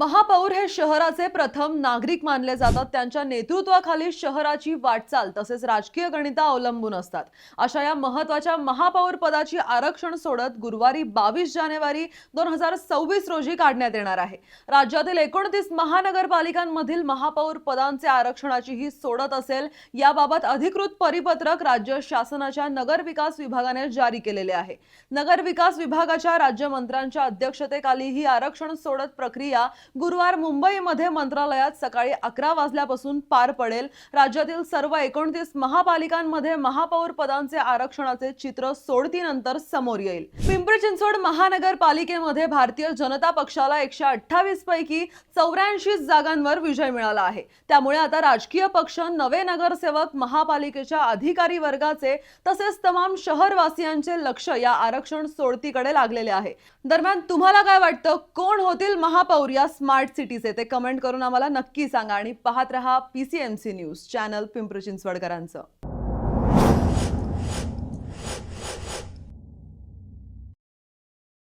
महापौर हे शहराचे प्रथम नागरिक मानले जातात। त्यांच्या नेतृत्वाखाली शहराची वाटचाल तसेच राजकीय गणिता अवलंबून असतात। अशा या महत्त्वाच्या महापौर पदाची आरक्षण सोडत गुरुवारी 22 जानेवारी 2026 रोजी काढण्यात येणार आहे। राज्यातील 29 महानगरपालिकांमधील महापौर पदांचे आरक्षणाची ही सोडत असेल। याबाबत अधिकृत परिपत्रक राज्य शासनाच्या नगर विकास विभागाने जारी केलेले आहे। नगर विकास विभागाच्या राज्यमंत्र्यांच्या अध्यक्षतेखाली ही आरक्षण सोडत प्रक्रिया गुरुवार मुंबईमध्ये मंत्रालयात सकाळी 11 वाजल्यापासून पार पडेल। राज्यातील सर्व 29 महापालिकांमध्ये महापौर पदांचे आरक्षणाचे चित्र सोडतीनंतर समोर येईल। पिंपरी चिंचवड महानगरपालिकेमध्ये भारतीय जनता पक्षाला 128 पैकी 84 जागांवर विजय मिळाला आहे। त्यामुळे आता राजकीय पक्ष, नवे नगरसेवक, महापालिकेच्या अधिकारी वर्गाचे तसेच तमाम शहरवासियांचे लक्ष या आरक्षण सोडतीकडे लागलेले आहे। दरम्यान तुम्हाला काय वाटतं, कोण होतील महापौर या स्मार्ट सिटीचे? ते कमेंट करून आम्हाला नक्की सांगा आणि पाहत रहा PCMC न्यूज चॅनल पिंपरी चिंचवडकरांचं।